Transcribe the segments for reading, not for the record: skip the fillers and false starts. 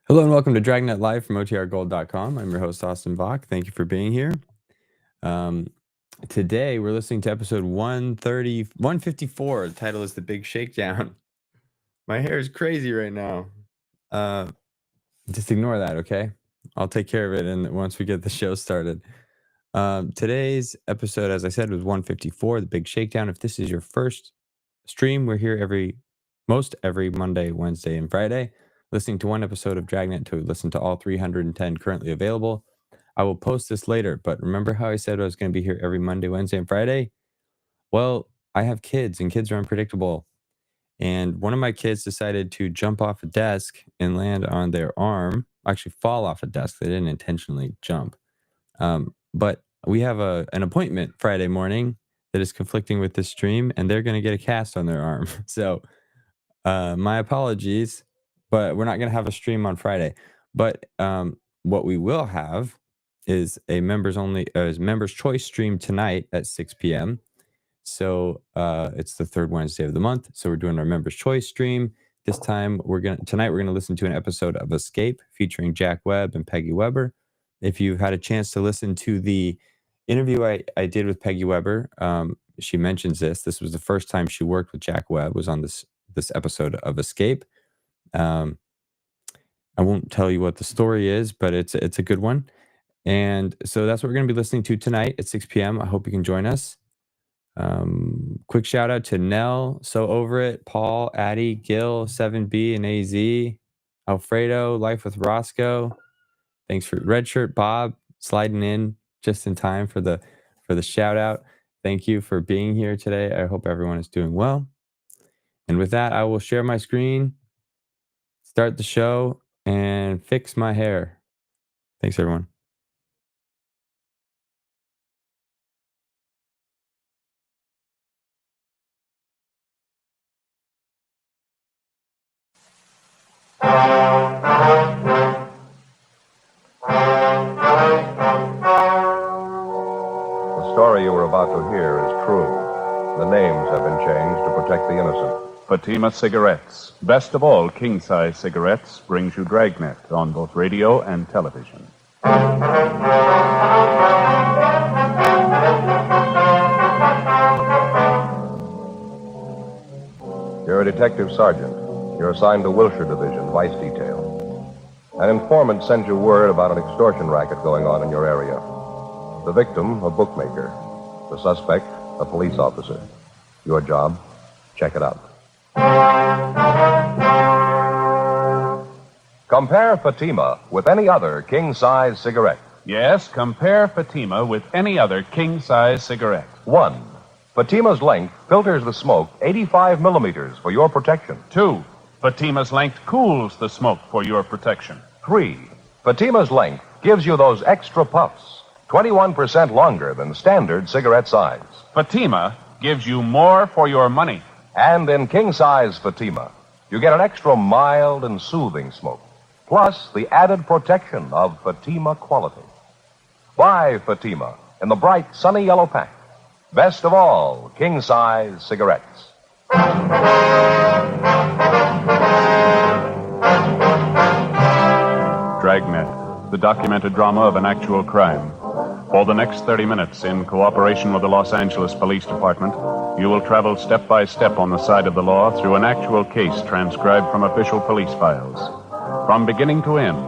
Hello and welcome to Dragnet Live from OTRGold.com. I'm your host, Austin Bach. Thank you for being here. Today, we're listening to episode 154. The title is The Big Shakedown. My hair is crazy right now. Just ignore that, okay? I'll take care of it once we get the show started. Today's episode, as I said, was 154, The Big Shakedown. If this is your first stream, we're here every Monday, Wednesday, and Friday, listening to one episode of Dragnet to listen to all 310 currently available. I will post this later, but remember how I said I was going to be here every Monday, Wednesday, and Friday? Well, I have kids, and kids are unpredictable. And one of my kids decided to jump off a desk and land on their arm, actually fall off a desk. They didn't intentionally jump. But we have an appointment Friday morning that is conflicting with this stream, and they're going to get a cast on their arm. So my apologies, but we're not going to have a stream on Friday. But what we will have is a members choice stream tonight at 6 p.m. So it's the third Wednesday of the month. So we're doing our members choice stream. This time tonight we're gonna listen to an episode of Escape featuring Jack Webb and Peggy Weber. If you've had a chance to listen to the interview I did with Peggy Weber, she mentions this. This was the first time she worked with Jack Webb, was on this episode of Escape. I won't tell you what the story is, but it's a good one. And so that's what we're going to be listening to tonight at 6 p.m. I hope you can join us. Quick shout out to Nell, So Over It, Paul, Addie, Gil, 7B, and AZ, Alfredo, Life with Roscoe. Thanks for Redshirt Bob sliding in just in time for the shout out. Thank you for being here today. I hope everyone is doing well. And with that, I will share my screen, start the show, and fix my hair. Thanks, everyone. The story you are about to hear is true. The names have been changed to protect the innocent. Fatima Cigarettes, best of all king-size cigarettes, brings you Dragnet on both radio and television. You're a detective sergeant. You're assigned to Wilshire Division, Vice Detail. An informant sends you word about an extortion racket going on in your area. The victim, a bookmaker. The suspect, a police officer. Your job, check it out. Compare Fatima with any other king-size cigarette. Yes, compare Fatima with any other king-size cigarette. 1. Fatima's length filters the smoke 85 millimeters for your protection. 2. Fatima's length cools the smoke for your protection. 3. Fatima's length gives you those extra puffs, 21% longer than standard cigarette size. Fatima gives you more for your money. And in king-size Fatima, you get an extra mild and soothing smoke, plus the added protection of Fatima quality. Buy Fatima in the bright, sunny yellow pack. Best of all, king-size cigarettes. Dragnet, the documented drama of an actual crime. For the next 30 minutes, in cooperation with the Los Angeles Police Department, you will travel step by step on the side of the law through an actual case transcribed from official police files. From beginning to end,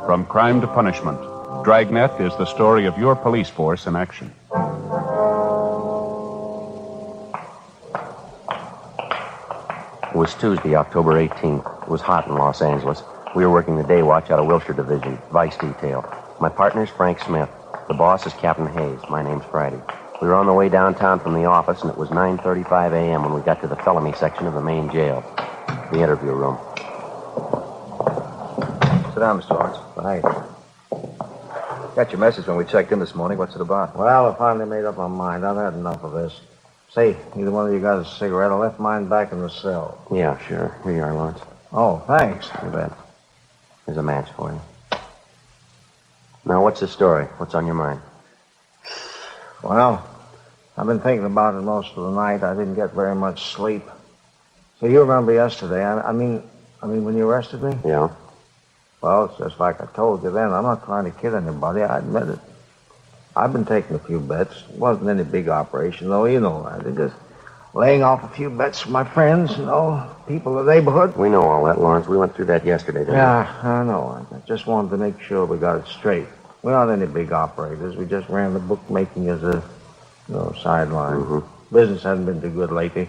from crime to punishment, Dragnet is the story of your police force in action. It was Tuesday, October 18th. It was hot in Los Angeles. We were working the day watch out of Wilshire Division, Vice Detail. My partner's Frank Smith. The boss is Captain Hayes. My name's Friday. We were on the way downtown from the office, and it was 9:35 a.m. when we got to the felony section of the main jail, the interview room. Sit down, Mr. Lawrence. Thanks. Got your message when we checked in this morning. What's it about? Well, I finally made up my mind. I've had enough of this. Say, either one of you got a cigarette? I left mine back in the cell. Yeah, sure. Here you are, Lawrence. Oh, thanks. You bet. Here's a match for you. Now, what's the story? What's on your mind? Well, I've been thinking about it most of the night. I didn't get very much sleep. So you remember yesterday? I mean, when you arrested me? Yeah. Well, it's just like I told you then. I'm not trying to kid anybody. I admit it. I've been taking a few bets. It wasn't any big operation, though. You know that. Just laying off a few bets for my friends, people in the neighborhood. We know all that, Lawrence. We went through that yesterday, didn't we? Yeah, I know. I just wanted to make sure we got it straight. We're not any big operators. We just ran the bookmaking as a, sideline. Mm-hmm. Business hasn't been too good lately.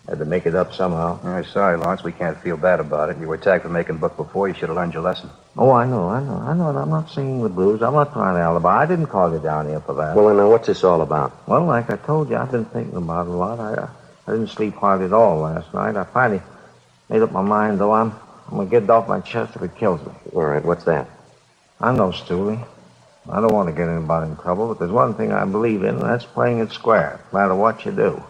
Had to make it up somehow. I'm sorry, Lawrence. We can't feel bad about it. You were tagged for making book before. You should have learned your lesson. Oh, I know. And I'm not singing the blues. I'm not trying to alibi. I didn't call you down here for that. Well, then, what's this all about? Well, like I told you, I've been thinking about it a lot. I didn't sleep hard at all last night. I finally made up my mind, though. I'm going to get it off my chest if it kills me. All right, what's that? I know, Stooley. I don't want to get anybody in trouble, but there's one thing I believe in, and that's playing it square, no matter what you do.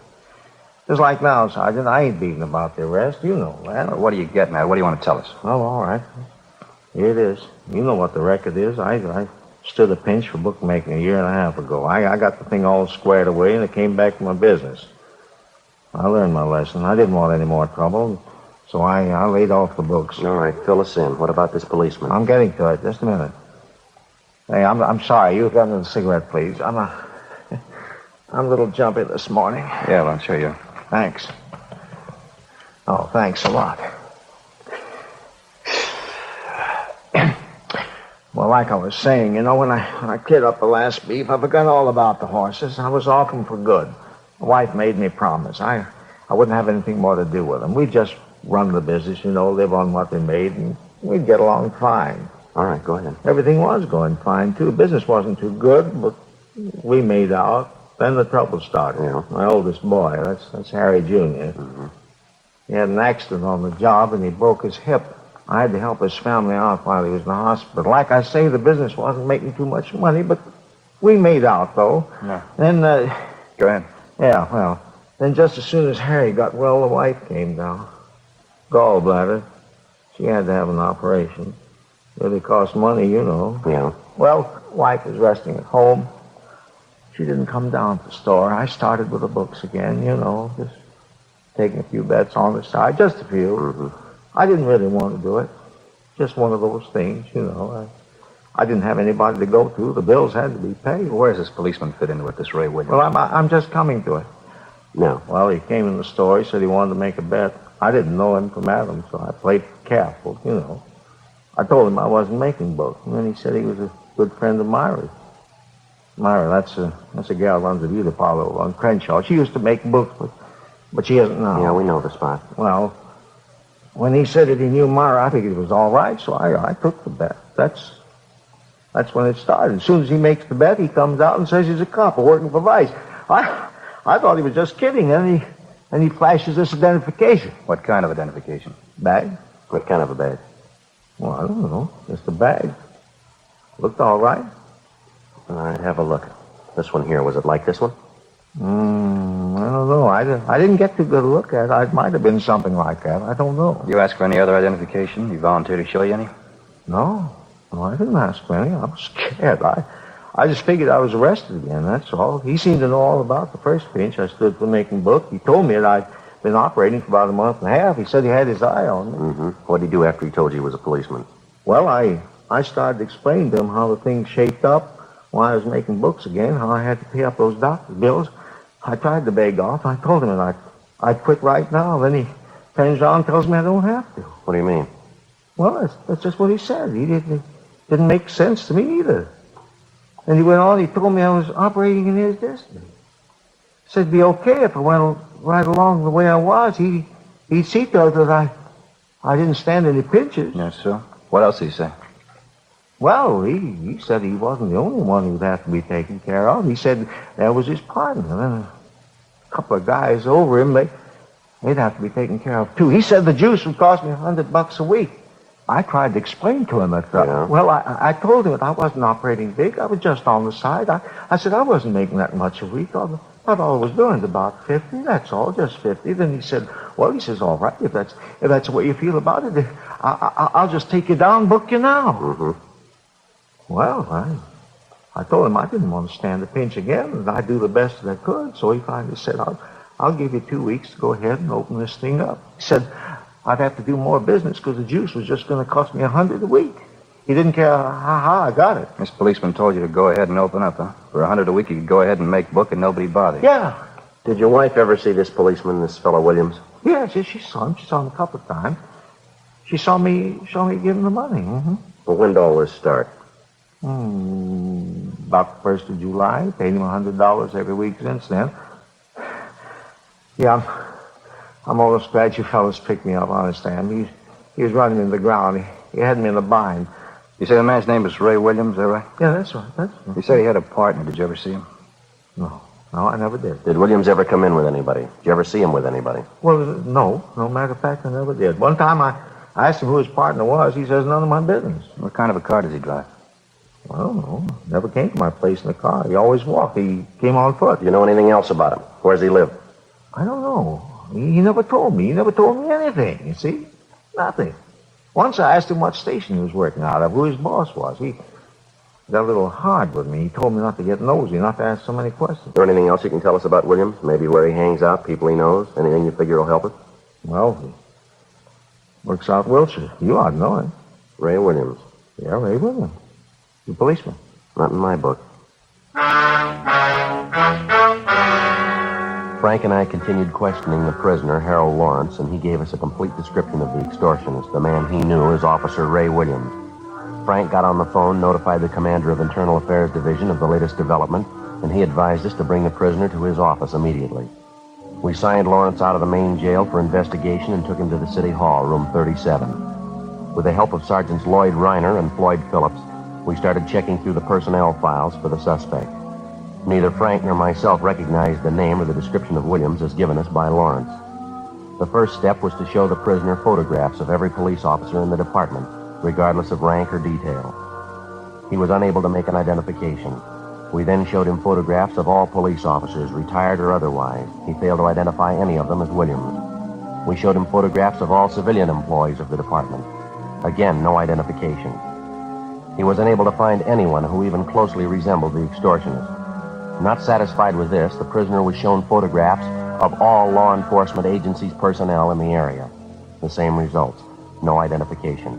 Just like now, Sergeant, I ain't beating about the arrest. You know that. Well, what are you getting at? What do you want to tell us? Oh, all right. Here it is. You know what the record is. I stood a pinch for bookmaking a year and a half ago. I got the thing all squared away, and it came back to my business. I learned my lesson. I didn't want any more trouble, so I laid off the books. All right, fill us in. What about this policeman? I'm getting to it. Just a minute. Hey, I'm sorry. You got another cigarette, please. I'm a little jumpy this morning. Yeah, well, sure you. Thanks. Oh, thanks a lot. Well, like I was saying, when I cleared up the last beef, I forgot all about the horses. I was off them for good. My wife made me promise. I wouldn't have anything more to do with them. We'd just run the business, live on what they made, and we'd get along fine. All right, go ahead. Everything was going fine, too. Business wasn't too good, but we made out. Then the trouble started. Yeah. My oldest boy, that's Harry Jr. Mm-hmm. He had an accident on the job, and he broke his hip. I had to help his family out while he was in the hospital. Like I say, the business wasn't making too much money, but we made out, though. Yeah. Then, Go ahead. Yeah, well, then just as soon as Harry got well, the wife came down. Gallbladder. She had to have an operation. Really cost money, Yeah. Well, wife was resting at home. She didn't come down to the store. I started with the books again, just taking a few bets on the side, just a few. Mm-hmm. I didn't really want to do it. Just one of those things, I didn't have anybody to go to. The bills had to be paid. Where does this policeman fit into it, this Ray Williams? Well, I'm just coming to it. No. Well, he came in the store. He said he wanted to make a bet. I didn't know him from Adam, so I played careful, I told him I wasn't making books, and then he said he was a good friend of Myra's. Myra, that's a gal who runs a beauty parlor on Crenshaw. She used to make books, but she isn't now. Yeah, we know the spot. Well, when he said that he knew Myra, I figured it was all right, so I took the bet. That's when it started. As soon as he makes the bet, he comes out and says he's a cop working for Vice. I thought he was just kidding, and he flashes this identification. What kind of identification? Bag? What kind of a bag? Well, I don't know. Just a bag. Looked all right. All right, have a look. This one here, was it like this one? I don't know. I didn't get too good a look at it. It might have been something like that. I don't know. You ask for any other identification? You volunteer to show you any? No, I didn't ask for any. I was scared. I just figured I was arrested again, that's all. He seemed to know all about the first pinch. I stood for making book. He told me that I'd been operating for about a month and a half. He said he had his eye on me. Mm-hmm. What did he do after he told you he was a policeman? Well, I started explaining to him how the thing shaped up, why I was making books again, how I had to pay up those doctor's bills. I tried to beg off. I told him that I'd quit right now. Then he turns around and tells me I don't have to. What do you mean? Well, that's just what he said. He didn't make sense to me either. And he went on, he told me I was operating in his destiny. He said it'd be okay if I went right along the way I was. He'd see to it that I didn't stand any pinches. Yes, sir. What else did he say? Well, he said he wasn't the only one who'd have to be taken care of. He said that was his partner. And then a couple of guys over him, they'd have to be taken care of, too. He said the juice would cost me $100 a week. I tried to explain to him that, Yeah. well, I told him that I wasn't operating big. I was just on the side. I said I wasn't making that much a week. All I was doing is about 50, that's all, just 50. Then he said, well, he says, all right, if that's the way you feel about it, I'll just take you down, book you now. Mm-hmm. Well, I told him I didn't want to stand the pinch again, and I'd do the best that I could. So he finally said, I'll give you 2 weeks to go ahead and open this thing up. He said I'd have to do more business because the juice was just going to cost me $100 a week. He didn't care how I got it. This policeman told you to go ahead and open up, huh? For $100 a week, you could go ahead and make book and nobody bother you. Yeah. Did your wife ever see this policeman, this fellow Williams? Yeah, she saw him. She saw him a couple of times. She saw me give him the money. Mm-hmm. Well, when did all this start? About the 1st of July. Paid him $100 every week since then. Yeah, I'm almost glad you fellas picked me up, honest, Sam. He was running into the ground. He had me in a bind. You say the man's name is Ray Williams, is that right? Yeah, that's right. You said he had a partner. Did you ever see him? No, I never did. Did Williams ever come in with anybody? Did you ever see him with anybody? Well, no. No matter of fact, I never did. One time I asked him who his partner was. He says, none of my business. What kind of a car does he drive? I don't know. Never came to my place in the car. He always walked. He came on foot. Do you know anything else about him? Where does he live? I don't know. He never told me. He never told me anything, you see? Nothing. Once I asked him what station he was working out of, who his boss was. He got a little hard with me. He told me not to get nosy, not to ask so many questions. Is there anything else you can tell us about Williams? Maybe where he hangs out, people he knows? Anything you figure will help us? Well, he works out Wilshire. You ought to know him. Ray Williams. Yeah, Ray Williams. The policeman. Not in my book. Frank and I continued questioning the prisoner, Harold Lawrence, and he gave us a complete description of the extortionist, the man he knew as Officer Ray Williams. Frank got on the phone, notified the commander of Internal Affairs Division of the latest development, and he advised us to bring the prisoner to his office immediately. We signed Lawrence out of the main jail for investigation and took him to the City Hall, room 37. With the help of Sergeants Lloyd Reiner and Floyd Phillips, we started checking through the personnel files for the suspect. Neither Frank nor myself recognized the name or the description of Williams as given us by Lawrence. The first step was to show the prisoner photographs of every police officer in the department, regardless of rank or detail. He was unable to make an identification. We then showed him photographs of all police officers, retired or otherwise. He failed to identify any of them as Williams. We showed him photographs of all civilian employees of the department. Again, no identification. He was unable to find anyone who even closely resembled the extortionist. Not satisfied with this, the prisoner was shown photographs of all law enforcement agencies' personnel in the area. The same results. No identification.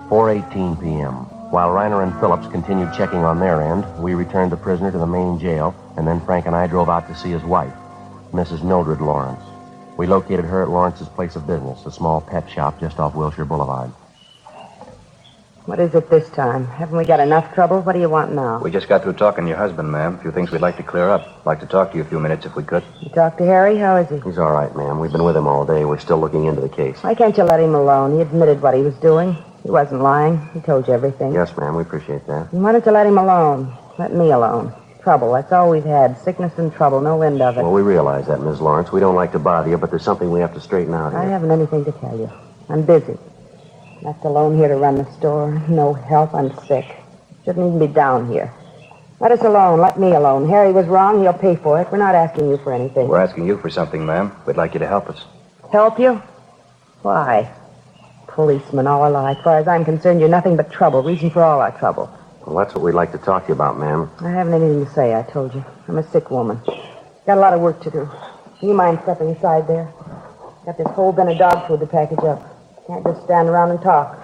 4:18 p.m. While Reiner and Phillips continued checking on their end, we returned the prisoner to the main jail, and then Frank and I drove out to see his wife, Mrs. Mildred Lawrence. We located her at Lawrence's place of business, a small pet shop just off Wilshire Boulevard. What is it this time? Haven't we got enough trouble? What do you want now? We just got through talking to your husband, ma'am. A few things we'd like to clear up. Like to talk to you a few minutes if we could. You talked to Harry? How is he? He's all right, ma'am. We've been with him all day. We're still looking into the case. Why can't you let him alone? He admitted what he was doing. He wasn't lying. He told you everything. Yes, ma'am. We appreciate that. And why don't you let him alone? Let me alone. Trouble. That's all we've had. Sickness and trouble. No end of it. Well, we realize that, Ms. Lawrence. We don't like to bother you, but there's something we have to straighten out here. I haven't anything to tell you. I'm busy. Left alone here to run the store. No help. I'm sick. Shouldn't even be down here. Let us alone. Let me alone. Harry was wrong. He'll pay for it. We're not asking you for anything. We're asking you for something, ma'am. We'd like you to help us. Help you? Why? Policeman all our life. As far as I'm concerned, you're nothing but trouble. Reason for all our trouble. Well, that's what we'd like to talk to you about, ma'am. I haven't anything to say, I told you. I'm a sick woman. Got a lot of work to do. Do you mind stepping aside there? Got this whole bin of dog food to package up. Can't just stand around and talk.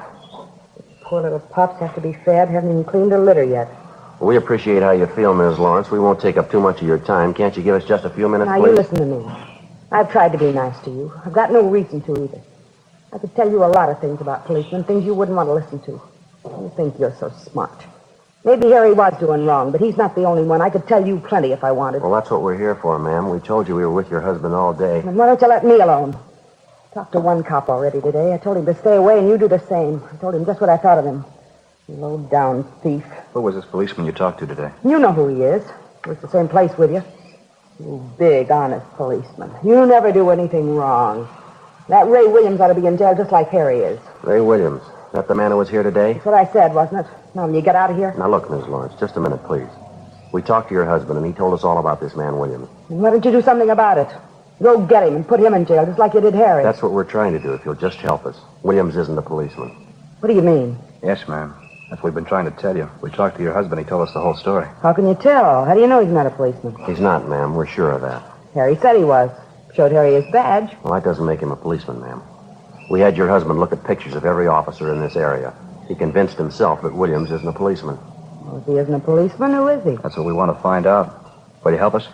Poor little pups have to be fed. Haven't even cleaned their litter yet. Well, we appreciate how you feel, Ms. Lawrence. We won't take up too much of your time. Can't you give us just a few minutes, Now, please? you listen to me. I've tried to be nice to you. I've got no reason to either. I could tell you a lot of things about policemen, things you wouldn't want to listen to. You think you're so smart. Maybe Harry was doing wrong, but he's not the only one. I could tell you plenty if I wanted. Well, that's what we're here for, ma'am. We told you we were with your husband all day. And why don't you let me alone? Talked to one cop already today. I told him to stay away, and you do the same. I told him just what I thought of him. Low-down thief. Who was this policeman you talked to today? You know who he is. He was the same place with you. You big, honest policeman. You never do anything wrong. That Ray Williams ought to be in jail just like Harry is. Ray Williams. Is that the man who was here today? That's what I said, wasn't it? Now, will you get out of here? Now, look, Ms. Lawrence, just a minute, please. We talked to your husband, and he told us all about this man, Williams. And why don't you do something about it? Go get him and put him in jail just like you did Harry. That's what we're trying to do, if you'll just help us. Williams isn't a policeman. What do you mean? Yes, ma'am. That's what we've been trying to tell you. We talked to your husband. He told us the whole story. How can you tell? How do you know he's not a policeman? He's not, ma'am. We're sure of that. Harry said he was. Showed Harry his badge. Well, that doesn't make him a policeman, ma'am. We had your husband look at pictures of every officer in this area. He convinced himself that Williams isn't a policeman. Well, if he isn't a policeman, who is he? That's what we want to find out. Will you help us?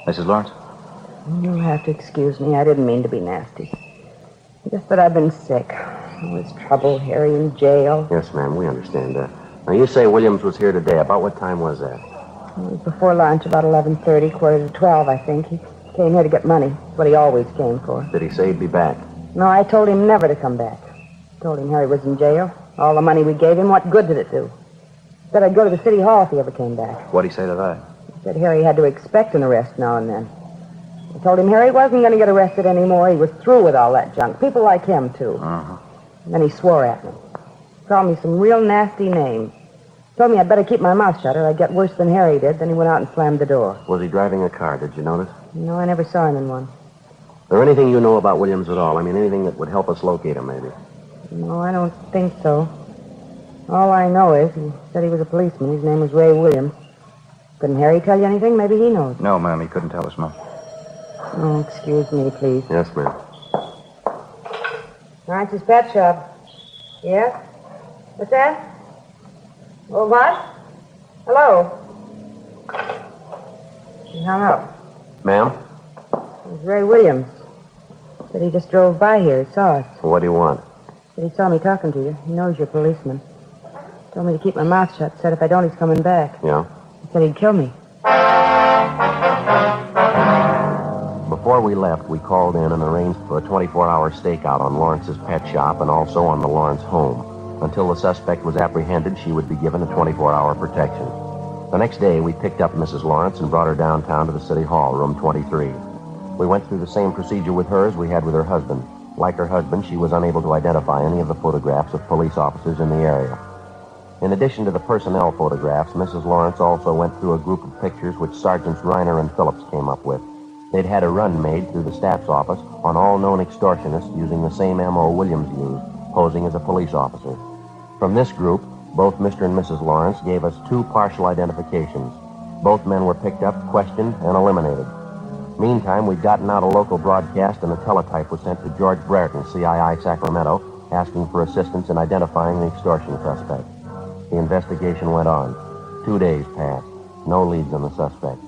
Mrs. Lawrence? You'll have to excuse me. I didn't mean to be nasty. Just that I've been sick. All this trouble, Harry in jail. Yes, ma'am, we understand that. Now, you say Williams was here today. About what time was that? It was before lunch, about 11:30, quarter to 12, I think. He came here to get money. That's what he always came for. Did he say he'd be back? No, I told him never to come back. Told him Harry was in jail. All the money we gave him, what good did it do? Said I'd go to the city hall if he ever came back. What'd he say to that? He said Harry had to expect an arrest now and then. I told him Harry wasn't going to get arrested anymore. He was through with all that junk. People like him, too. Uh-huh. And then he swore at me. Called me some real nasty names. Told me I'd better keep my mouth shut or I'd get worse than Harry did. Then he went out and slammed the door. Was he driving a car? Did you notice? No, I never saw him in one. Is there anything you know about Williams at all? I mean, anything that would help us locate him, maybe? No, I don't think so. All I know is he said he was a policeman. His name was Ray Williams. Couldn't Harry tell you anything? Maybe he knows. No, ma'am, he couldn't tell us, ma'am. Oh, excuse me, please. Yes, ma'am. Lawrence's pet shop. Yes? What's that? Oh, what? Hello? He hung up. Ma'am? It was Ray Williams. Said he just drove by here. He saw us. What do you want? Said he saw me talking to you. He knows you're a policeman. Told me to keep my mouth shut. Said if I don't, he's coming back. Yeah? He said he'd kill me. Before we left, we called in and arranged for a 24-hour stakeout on Lawrence's pet shop and also on the Lawrence home. Until the suspect was apprehended, she would be given a 24-hour protection. The next day, we picked up Mrs. Lawrence and brought her downtown to the City Hall, room 23. We went through the same procedure with her as we had with her husband. Like her husband, she was unable to identify any of the photographs of police officers in the area. In addition to the personnel photographs, Mrs. Lawrence also went through a group of pictures which Sergeants Reiner and Phillips came up with. They'd had a run made through the staff's office on all known extortionists using the same M.O. Williams used, posing as a police officer. From this group, both Mr. and Mrs. Lawrence gave us 2 partial identifications. Both men were picked up, questioned, and eliminated. Meantime, we'd gotten out a local broadcast and a teletype was sent to George Brereton, CII Sacramento, asking for assistance in identifying the extortion suspect. The investigation went on. 2 days passed. No leads on the suspect.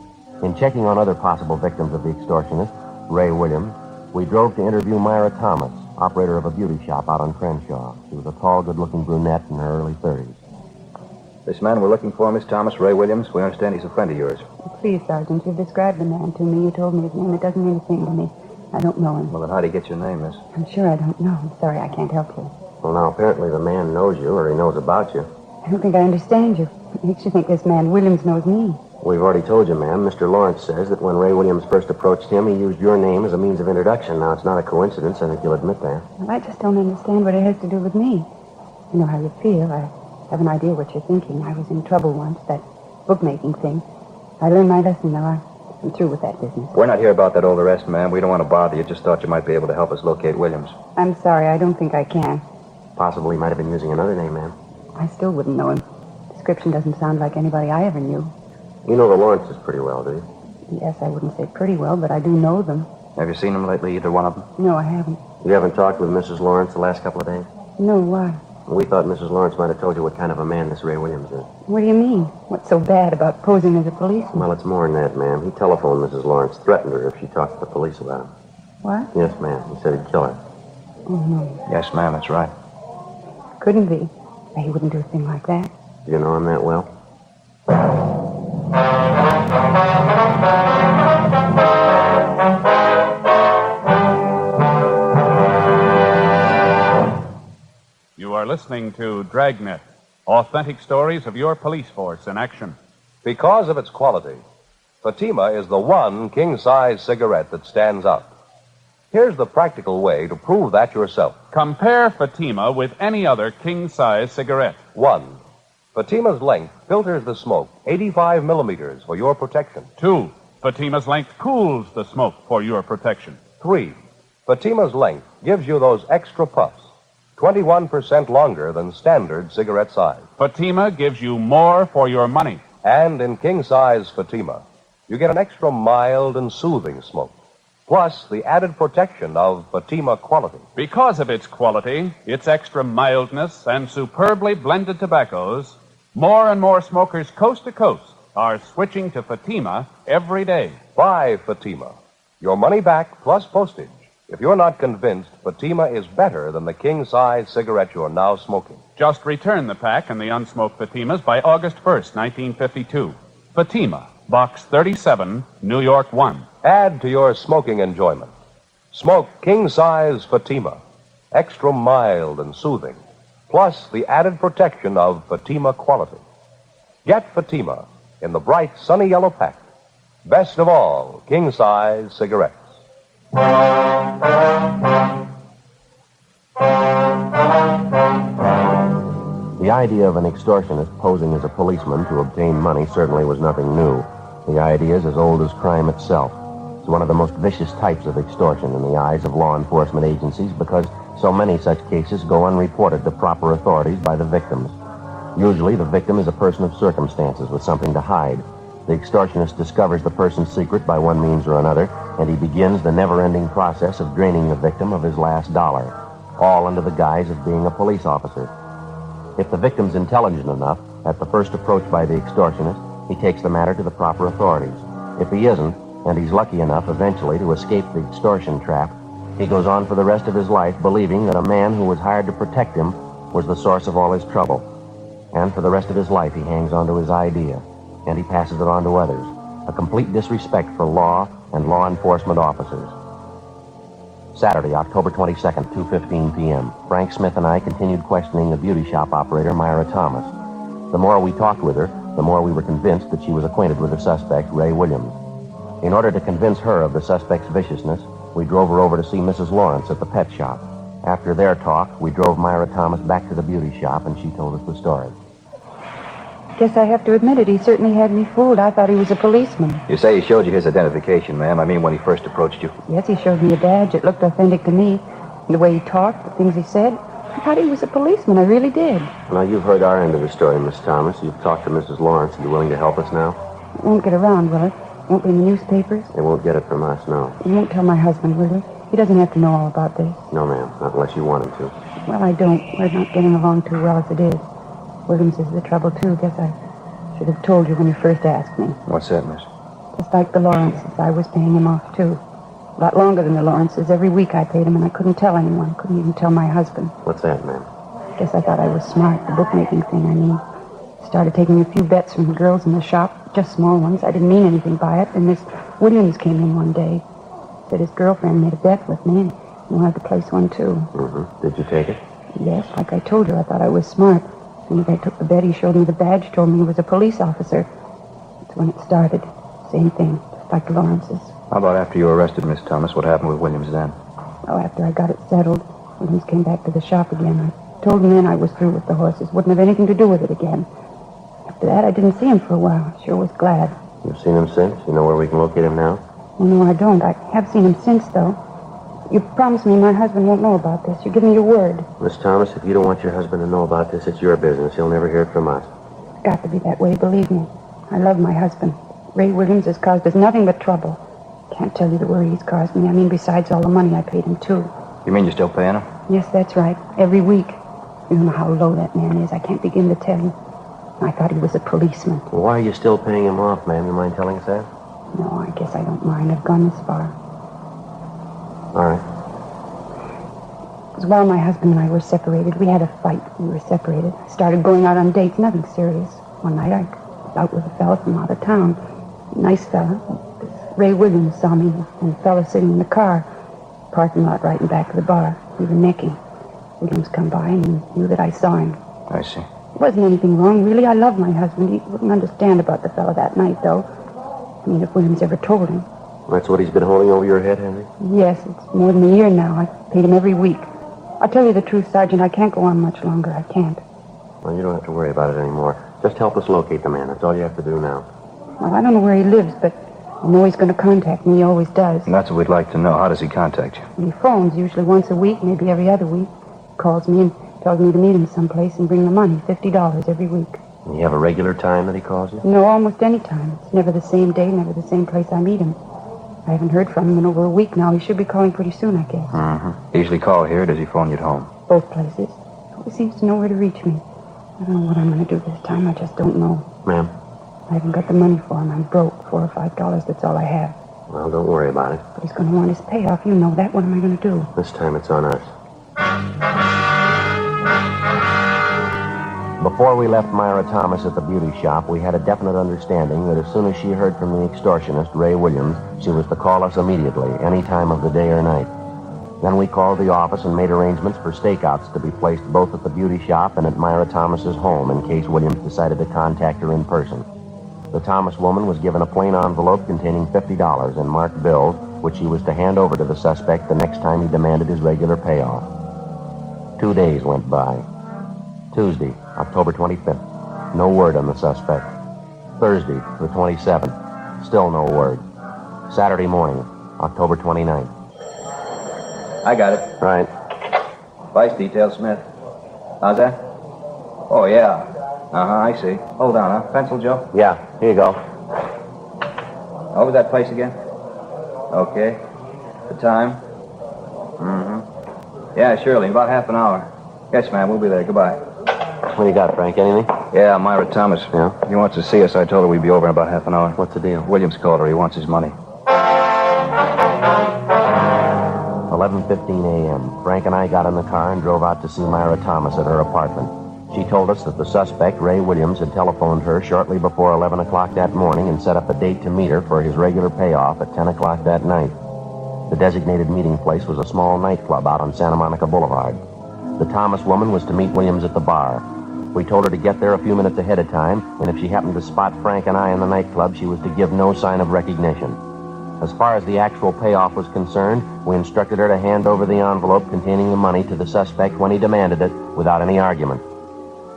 In checking on other possible victims of the extortionist, Ray Williams, we drove to interview Myra Thomas, operator of a beauty shop out on Crenshaw. She was a tall, good-looking brunette in her early 30s. This man we're looking for, Miss Thomas, Ray Williams, we understand he's a friend of yours. Please, Sergeant, you've described the man to me. You told me his name. It doesn't mean a thing to me. I don't know him. Well, then how'd he get your name, miss? I'm sure I don't know. I'm sorry, I can't help you. Well, now, apparently the man knows you, or he knows about you. I don't think I understand you. What makes you think this man Williams knows me? We've already told you, ma'am. Mr. Lawrence says that when Ray Williams first approached him, he used your name as a means of introduction. Now, it's not a coincidence. I think you'll admit that. Well, I just don't understand what it has to do with me. I know how you feel. I have an idea what you're thinking. I was in trouble once, that bookmaking thing. I learned my lesson, though. I'm through with that business. We're not here about that old arrest, ma'am. We don't want to bother you. Just thought you might be able to help us locate Williams. I'm sorry. I don't think I can. Possibly he might have been using another name, ma'am. I still wouldn't know him. Description doesn't sound like anybody I ever knew. You know the Lawrences pretty well, do you? Yes, I wouldn't say pretty well, but I do know them. Have you seen them lately, either one of them? No, I haven't. You haven't talked with Mrs. Lawrence the last couple of days? No, why? We thought Mrs. Lawrence might have told you what kind of a man this Ray Williams is. What do you mean? What's so bad about posing as a policeman? Well, it's more than that, ma'am. He telephoned Mrs. Lawrence, threatened her if she talked to the police about him. What? Yes, ma'am. He said he'd kill her. Oh, no. Yes, ma'am, that's right. Couldn't be. He wouldn't do a thing like that. Do you know him that well? You are listening to Dragnet, authentic stories of your police force in action. Because of its quality, Fatima is the one king-size cigarette that stands out. Here's the practical way to prove that yourself. Compare Fatima with any other king-size cigarette. 1. Fatima's length filters the smoke 85 millimeters for your protection. 2. Fatima's length cools the smoke for your protection. 3. Fatima's length gives you those extra puffs, 21% longer than standard cigarette size. Fatima gives you more for your money. And in king-size Fatima, you get an extra mild and soothing smoke. plus the added protection of Fatima quality. Because of its quality, its extra mildness, and superbly blended tobaccos, more and more smokers coast to coast are switching to Fatima every day. Buy Fatima. Your money back plus postage if you're not convinced Fatima is better than the king-size cigarette you're now smoking. Just return the pack and the unsmoked Fatimas by August 1st, 1952. Fatima, Box 37, New York 1. Add to your smoking enjoyment. Smoke king-size Fatima, extra mild and soothing, plus the added protection of Fatima quality. Get Fatima in the bright sunny yellow pack. Best of all, king-size cigarettes. The idea of an extortionist posing as a policeman to obtain money certainly was nothing new. The idea is as old as crime itself. It's one of the most vicious types of extortion in the eyes of law enforcement agencies because so many such cases go unreported to proper authorities by the victims. Usually, the victim is a person of circumstances with something to hide. The extortionist discovers the person's secret by one means or another, and he begins the never-ending process of draining the victim of his last dollar, all under the guise of being a police officer. If the victim's intelligent enough, at the first approach by the extortionist, he takes the matter to the proper authorities. If he isn't, and he's lucky enough eventually to escape the extortion trap, he goes on for the rest of his life believing that a man who was hired to protect him was the source of all his trouble. And for the rest of his life, he hangs on to his idea, and he passes it on to others. A complete disrespect for law and law enforcement officers. Saturday, October 22nd, 2:15 p.m. Frank Smith and I continued questioning the beauty shop operator, Myra Thomas. The more we talked with her, the more we were convinced that she was acquainted with the suspect, Ray Williams. In order to convince her of the suspect's viciousness, we drove her over to see Mrs. Lawrence at the pet shop. After their talk, we drove Myra Thomas back to the beauty shop, and she told us the story. Guess I have to admit it. He certainly had me fooled. I thought he was a policeman. You say he showed you his identification, ma'am. I mean, when he first approached you. Yes, he showed me a badge. It looked authentic to me. And the way he talked, the things he said, I thought he was a policeman. I really did. Now, you've heard our end of the story, Miss Thomas. You've talked to Mrs. Lawrence. Are you willing to help us now? It won't get around, will it? Won't be in the newspapers? They won't get it from us, no. You won't tell my husband, will you? He doesn't have to know all about this. No, ma'am. Not unless you want him to. Well, I don't. We're not getting along too well as it is. Williams is the trouble, too. Guess I should have told you when you first asked me. What's that, miss? Just like the Lawrences, I was paying him off, too. A lot longer than the Lawrences. Every week I paid him, and I couldn't tell anyone. Couldn't even tell my husband. What's that, ma'am? Guess I thought I was smart. The bookmaking thing, I mean. Started taking a few bets from the girls in the shop. Just small ones. I didn't mean anything by it. And Miss Williams came in one day. Said his girlfriend made a bet with me, and he wanted to place one, too. Mm-hmm. Did you take it? Yes, like I told you, I thought I was smart. As soon as I took the bet, he showed me the badge, told me he was a police officer. That's when it started. Same thing, just like the Lawrences. How about after you were arrested, Miss Thomas? What happened with Williams then? Oh, after I got it settled, Williams came back to the shop again. I told him then I was through with the horses. Wouldn't have anything to do with it again. After that, I didn't see him for a while. Sure was glad. You've seen him since? You know where we can locate him now? Oh, no, I don't. I have seen him since, though. You promised me my husband won't know about this. You give me your word. Miss Thomas, if you don't want your husband to know about this, it's your business. He'll never hear it from us. It's got to be that way, believe me. I love my husband. Ray Williams has caused us nothing but trouble. Can't tell you the worry he's caused me. I mean, besides all the money I paid him, too. You mean you're still paying him? Yes, that's right. Every week. You don't know how low that man is. I can't begin to tell you. I thought he was a policeman. Well, why are you still paying him off, ma'am? You mind telling us that? No, I guess I don't mind. I've gone this far. All right. It was while my husband and I were separated. We had a fight. We were separated. I started going out on dates, nothing serious. One night I was out with a fella from out of town. Nice fella. This Ray Williams saw me and the fella sitting in the car. Parking lot right in back of the bar. We were necking. Williams come by and he knew that I saw him. I see. There wasn't anything wrong, really. I love my husband. He wouldn't understand about the fella that night, though. I mean, if Williams ever told him. That's what he's been holding over your head, Henry? Yes, it's more than a year now. I paid him every week. I'll tell you the truth, Sergeant. I can't go on much longer. I can't. Well, you don't have to worry about it anymore. Just help us locate the man. That's all you have to do now. Well, I don't know where he lives, but I know he's going to contact me. He always does. And that's what we'd like to know. How does he contact you? He phones usually once a week, maybe every other week. Calls me and tells me to meet him someplace and bring the money, $50 every week. And you have a regular time that he calls you? No, almost any time. It's never the same day, never the same place I meet him. I haven't heard from him in over a week now. He should be calling pretty soon, I guess. Mm-hmm. Usually call here, or does he phone you at home? Both places. He seems to know where to reach me. I don't know what I'm going to do this time. I just don't know. Ma'am? I haven't got the money for him. I'm broke. $4 or $5, that's all I have. Well, don't worry about it. But he's going to want his payoff. You know that. What am I going to do? This time it's on us. Before we left Myra Thomas at the beauty shop, we had a definite understanding that as soon as she heard from the extortionist, Ray Williams, she was to call us immediately, any time of the day or night. Then we called the office and made arrangements for stakeouts to be placed both at the beauty shop and at Myra Thomas's home in case Williams decided to contact her in person. The Thomas woman was given a plain envelope containing $50 in marked bills, which she was to hand over to the suspect the next time he demanded his regular payoff. 2 days went by. Tuesday, October 25th. No word on the suspect. Thursday, the 27th. Still no word. Saturday morning, October 29th. I got it. Right. Vice detail, Smith. How's that? Oh, yeah. I see. Hold on, huh? Pencil, Joe? Yeah, here you go. What was that place again? Okay. The time? Mm-hmm. Yeah, surely. About half an hour. Yes, ma'am. We'll be there. Goodbye. What do you got, Frank? Anything? Yeah, Myra Thomas. Yeah? He wants to see us. I told her we'd be over in about half an hour. What's the deal? Williams called her. He wants his money. 11:15 a.m. Frank and I got in the car and drove out to see Myra Thomas at her apartment. She told us that the suspect, Ray Williams, had telephoned her shortly before 11 o'clock that morning and set up a date to meet her for his regular payoff at 10 o'clock that night. The designated meeting place was a small nightclub out on Santa Monica Boulevard. The Thomas woman was to meet Williams at the bar. We told her to get there a few minutes ahead of time, and if she happened to spot Frank and I in the nightclub, she was to give no sign of recognition. As far as the actual payoff was concerned, we instructed her to hand over the envelope containing the money to the suspect when he demanded it, without any argument.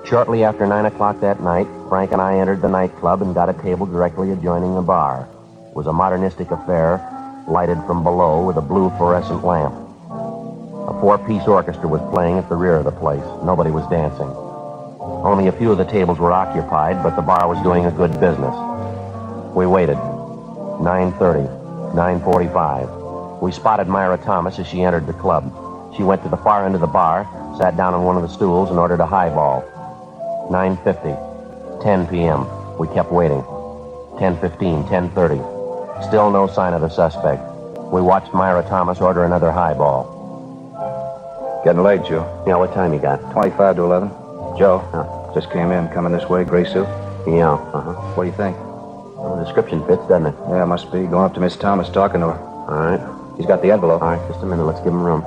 Shortly after 9 o'clock that night, Frank and I entered the nightclub and got a table directly adjoining the bar. It was a modernistic affair, lighted from below with a blue fluorescent lamp. A 4-piece orchestra was playing at the rear of the place. Nobody was dancing. Only a few of the tables were occupied, but the bar was doing a good business. We waited. 9:30, 9:45. We spotted Myra Thomas as she entered the club. She went to the far end of the bar, sat down on one of the stools, and ordered a highball. 9:50, 10 p.m. We kept waiting. 10:15, 10:30. Still no sign of the suspect. We watched Myra Thomas order another highball. Getting late, Joe. Yeah, what time you got? 25 to 11. Joe, just came in, coming this way, gray suit. Yeah, What do you think? Well, the description fits, doesn't it? Yeah, must be. Going up to Miss Thomas, talking to her. All right. He's got the envelope. All right, just a minute. Let's give him room.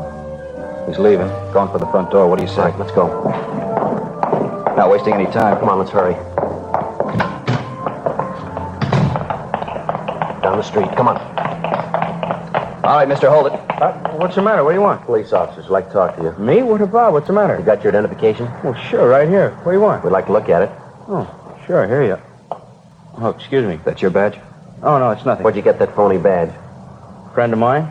He's leaving. Going for the front door. What do you say? All right, let's go. Not wasting any time. Come on, let's hurry. Down the street. Come on. All right, mister, hold it. What's the matter? What do you want? Police officers would like to talk to you. Me? What about? What's the matter? You got your identification? Well, sure, right here. What do you want? We'd like to look at it. Oh, sure, I hear you. Oh, excuse me. That's your badge? Oh, no, it's nothing. Where'd you get that phony badge? Friend of mine?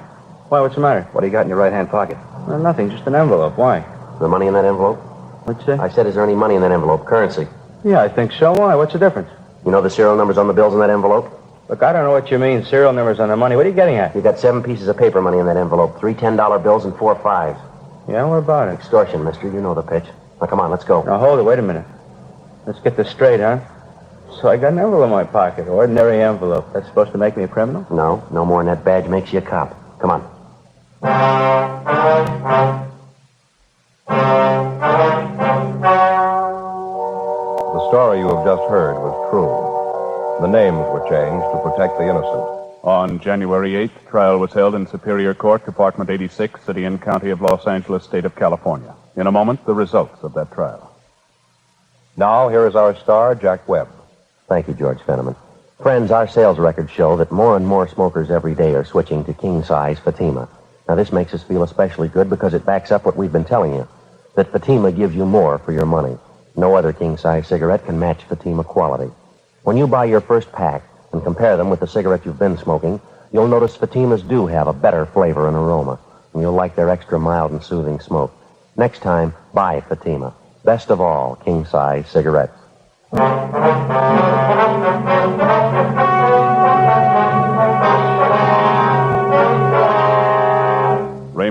Why, what's the matter? What do you got in your right-hand pocket? Well, nothing, just an envelope. Why? Is there money in that envelope? What'd you say? I said, is there any money in that envelope? Currency. Yeah, I think so. Why? What's the difference? You know the serial numbers on the bills in that envelope? Look, I don't know what you mean, serial numbers on the money. What are you getting at? You got 7 pieces of paper money in that envelope. 3 $10 bills and 4 5s. Yeah, what about it? Extortion, mister. You know the pitch. Now, come on, let's go. Now, hold it. Wait a minute. Let's get this straight, huh? So I got an envelope in my pocket, ordinary envelope. That's supposed to make me a criminal? No, no more than that badge makes you a cop. Come on. The story you have just heard was true. The names were changed to protect the innocent. On January 8th, trial was held in Superior Court, Department 86, City and County of Los Angeles, State of California. In a moment, the results of that trial. Now, here is our star, Jack Webb. Thank you, George Fenneman. Friends, our sales records show that more and more smokers every day are switching to king-size Fatima. Now, this makes us feel especially good because it backs up what we've been telling you, that Fatima gives you more for your money. No other king-size cigarette can match Fatima quality. When you buy your first pack and compare them with the cigarette you've been smoking, you'll notice Fatimas do have a better flavor and aroma, and you'll like their extra mild and soothing smoke. Next time, buy Fatima. Best of all, king-size cigarettes.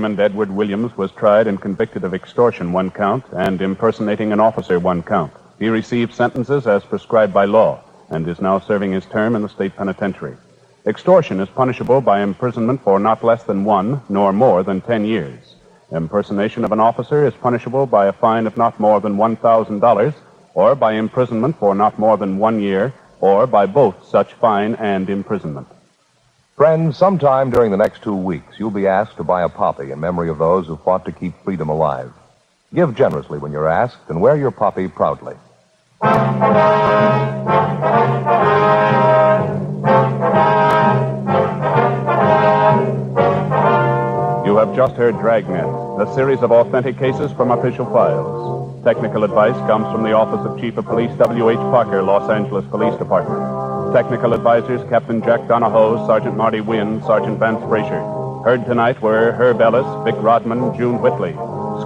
Raymond Edward Williams was tried and convicted of extortion 1 count and impersonating an officer 1 count. He received sentences as prescribed by law and is now serving his term in the state penitentiary. Extortion is punishable by imprisonment for not less than 1 nor more than 10 years. Impersonation of an officer is punishable by a fine of not more than $1,000 or by imprisonment for not more than 1 year or by both such fine and imprisonment. Friends, sometime during the next 2 weeks, you'll be asked to buy a poppy in memory of those who fought to keep freedom alive. Give generously when you're asked, and wear your poppy proudly. You have just heard Dragnet, a series of authentic cases from official files. Technical advice comes from the Office of Chief of Police W.H. Parker, Los Angeles Police Department. Technical advisors Captain Jack Donahoe, Sergeant Marty Wynn, Sergeant Vance Frazier. Heard tonight were Herb Ellis, Vic Rodman, June Whitley.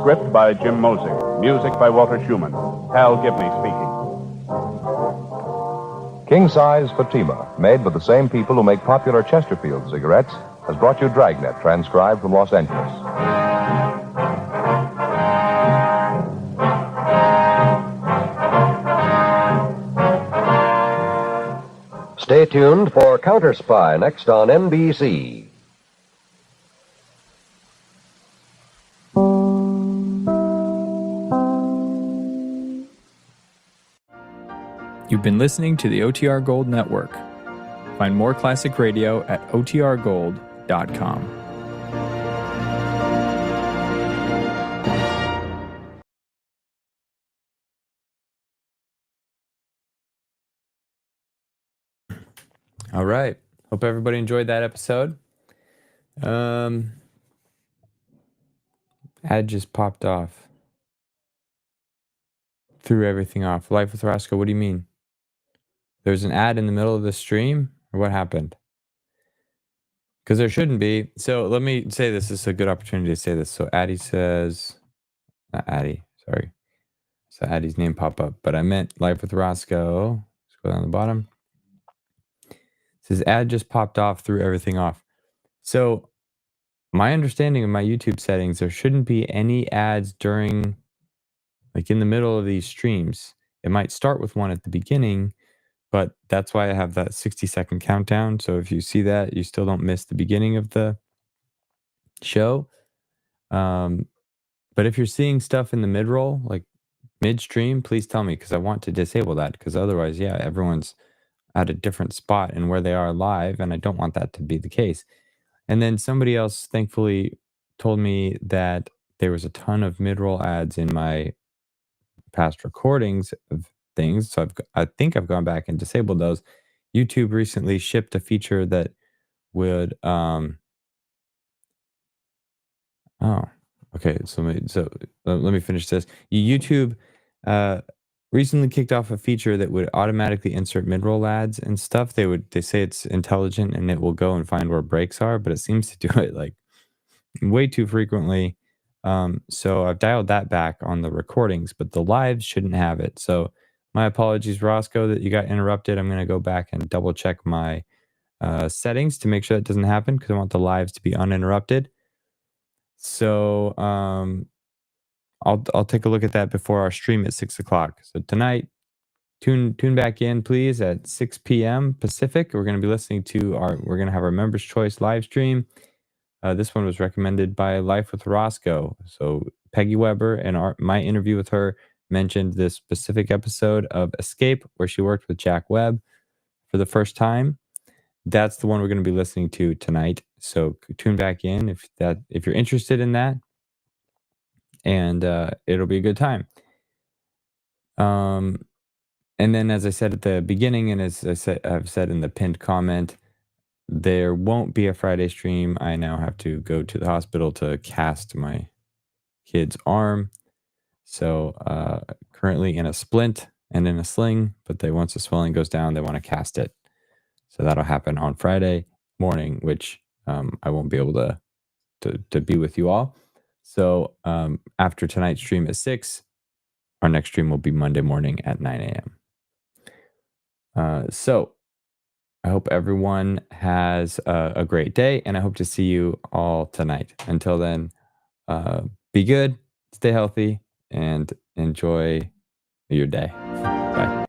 Script by Jim Moser. Music by Walter Schumann. Hal Gibney speaking. King Size Fatima, made by the same people who make popular Chesterfield cigarettes, has brought you Dragnet, transcribed from Los Angeles. Stay tuned for Counter Spy next on NBC. You've been listening to the OTR Gold Network. Find more classic radio at otrgold.com. All right. Hope everybody enjoyed that episode. Ad just popped off. Threw everything off. Life with Roscoe, what do you mean? There's an ad in the middle of the stream? Or what happened? Because there shouldn't be. So let me say this. This is a good opportunity to say this. So Addie says... Not Addie, sorry. So Addie's name pop up. But I meant Life with Roscoe. Let's go down the bottom. Says ad just popped off, threw everything off. So my understanding of my YouTube settings, there shouldn't be any ads during, like in the middle of these streams. It might start with one at the beginning, but that's why I have that 60-second countdown. So if you see that, you still don't miss the beginning of the show. But if you're seeing stuff in the mid-roll, like midstream, please tell me, because I want to disable that, because otherwise, yeah, everyone's at a different spot and where they are live, and I don't want that to be the case. And then somebody else thankfully told me that there was a ton of mid-roll ads in my past recordings of things, so I think I've gone back and disabled those. YouTube recently shipped a feature that would let me finish this. YouTube recently kicked off a feature that would automatically insert mid-roll ads and stuff. They say it's intelligent and it will go and find where breaks are, but it seems to do it like way too frequently. So I've dialed that back on the recordings, but the lives shouldn't have it. So my apologies, Roscoe, that you got interrupted. I'm going to go back and double check my settings to make sure that doesn't happen, because I want the lives to be uninterrupted. So I'll take a look at that before our stream at 6 o'clock. So tonight, tune back in, please, at 6 p.m. Pacific. We're going to be listening to we're going to have our Members' Choice live stream. This one was recommended by Life with Roscoe. So Peggy Weber and my interview with her mentioned this specific episode of Escape, where she worked with Jack Webb for the first time. That's the one we're going to be listening to tonight. So tune back in if you're interested in that. And it'll be a good time. And then, as I said at the beginning, and as I've said in the pinned comment, there won't be a Friday stream. I now have to go to the hospital to cast my kid's arm. So currently in a splint and in a sling, but once the swelling goes down, they want to cast it. So that'll happen on Friday morning, which I won't be able to be with you all. So after tonight's stream at 6, our next stream will be Monday morning at 9 a.m. So I hope everyone has a great day, and I hope to see you all tonight. Until then, Be good, stay healthy, and enjoy your day. Bye.